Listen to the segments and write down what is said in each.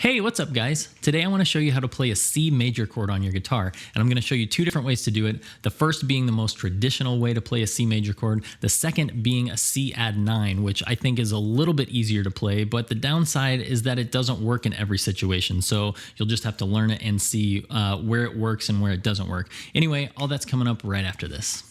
Hey, what's up guys? Today I want to show you how to play a C major chord on your guitar, and I'm going to show you two different ways to do it. The first being the most traditional way to play a C major chord, the second being a C add 9, which I think is a little bit easier to play, but the downside is that it doesn't work in every situation, so you'll just have to learn it and see where it works and where it doesn't work. Anyway, all that's coming up right after this.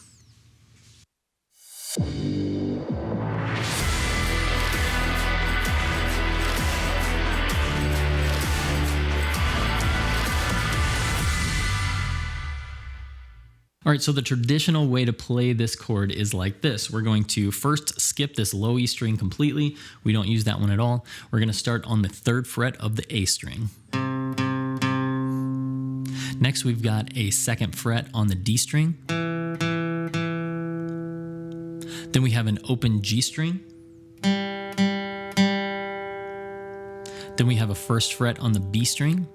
All right, so the traditional way to play this chord is like this. We're going to first skip this low E string completely. We don't use that one at all. We're going to start on the 3rd fret of the A string. Next, we've got a 2nd fret on the D string. Then we have an open G string. Then we have a 1st fret on the B string.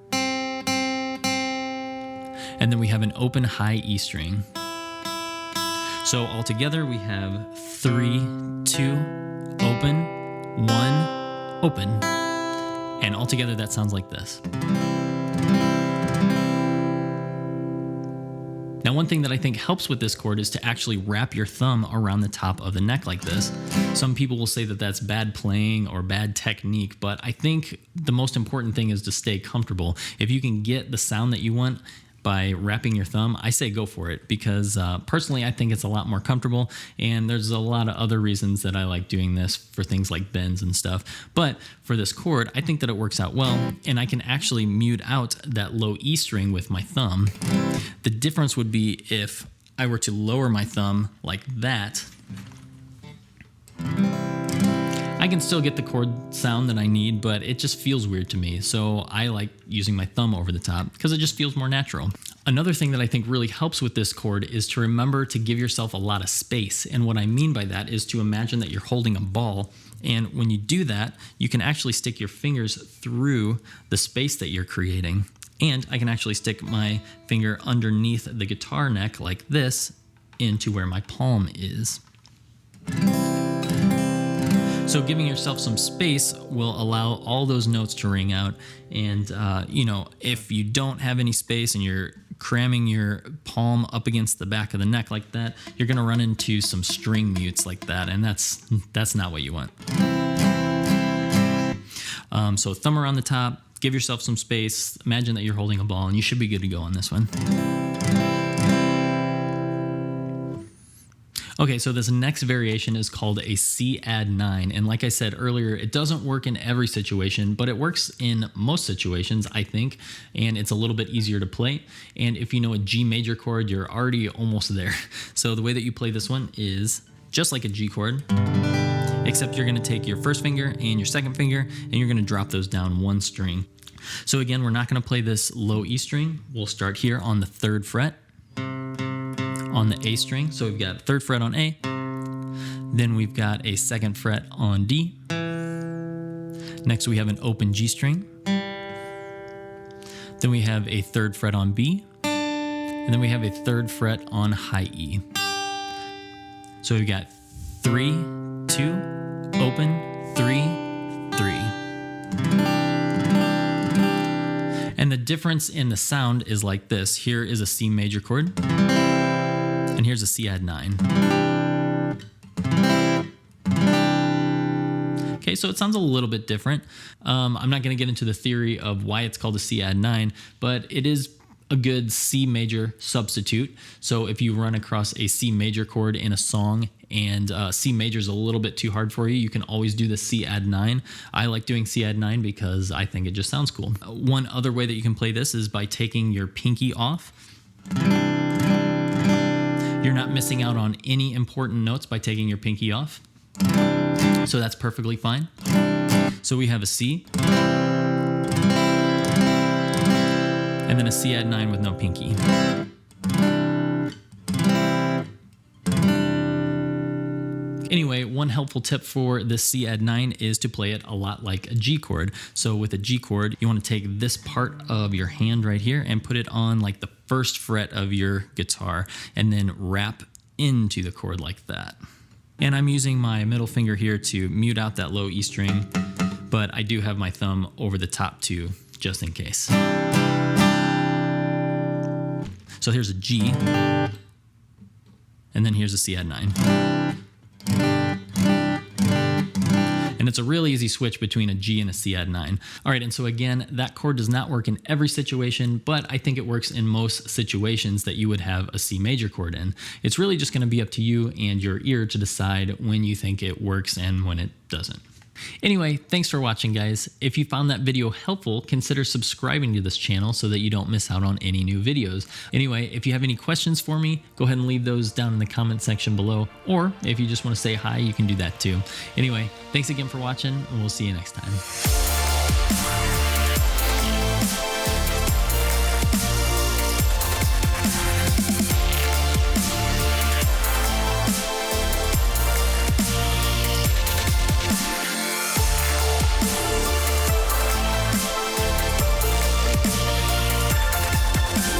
And then we have an open high E string. So altogether we have 3, 2, open, 1, open. And altogether that sounds like this. Now, one thing that I think helps with this chord is to actually wrap your thumb around the top of the neck like this. Some people will say that that's bad playing or bad technique, but I think the most important thing is to stay comfortable. If you can get the sound that you want by wrapping your thumb, I say go for it, because personally I think it's a lot more comfortable, and there's a lot of other reasons that I like doing this for things like bends and stuff. But for this chord, I think that it works out well, and I can actually mute out that low E string with my thumb. The difference would be if I were to lower my thumb like that. I can still get the chord sound that I need, but it just feels weird to me. So I like using my thumb over the top because it just feels more natural. Another thing that I think really helps with this chord is to remember to give yourself a lot of space. And what I mean by that is to imagine that you're holding a ball. And when you do that, you can actually stick your fingers through the space that you're creating. And I can actually stick my finger underneath the guitar neck like this into where my palm is. So giving yourself some space will allow all those notes to ring out. And, if you don't have any space and you're cramming your palm up against the back of the neck like that, you're going to run into some string mutes like that. And that's not what you want. So thumb around the top, give yourself some space. Imagine that you're holding a ball, and you should be good to go on this one. Okay, so this next variation is called a C add 9, and like I said earlier, it doesn't work in every situation, but it works in most situations, I think, and it's a little bit easier to play. And if you know a G major chord, you're already almost there. So the way that you play this one is just like a G chord, except you're going to take your 1st finger and your 2nd finger, and you're going to drop those down 1 string. So again, we're not going to play this low E string. We'll start here on the 3rd fret. On the A string, so we've got 3rd fret on A, then we've got a 2nd fret on D, next we have an open G string, then we have a 3rd fret on B, and then we have a 3rd fret on high E. So we've got 3, 2, open, 3, 3. And the difference in the sound is like this. Here is a C major chord, and here's a C add 9. Okay, so it sounds a little bit different. I'm not going to get into the theory of why it's called a C add 9, but it is a good C major substitute. So if you run across a C major chord in a song and C major is a little bit too hard for you, you can always do the C add 9. I like doing C add 9 because I think it just sounds cool. One other way that you can play this is by taking your pinky off. You're not missing out on any important notes by taking your pinky off. So that's perfectly fine. So we have a C, and then a C add 9 with no pinky. Anyway, one helpful tip for this C add 9 is to play it a lot like a G chord. So with a G chord, you want to take this part of your hand right here and put it on like the 1st fret of your guitar, and then wrap into the chord like that. And I'm using my middle finger here to mute out that low E string, but I do have my thumb over the top to just in case. So here's a G, and then here's a C add 9. And it's a really easy switch between a G and a C add 9. All right, and so again, that chord does not work in every situation, but I think it works in most situations that you would have a C major chord in. It's really just gonna be up to you and your ear to decide when you think it works and when it doesn't. Anyway, thanks for watching, guys. If you found that video helpful, consider subscribing to this channel so that you don't miss out on any new videos. Anyway, if you have any questions for me, go ahead and leave those down in the comment section below, or if you just want to say hi, you can do that too. Anyway, thanks again for watching, and we'll see you next time.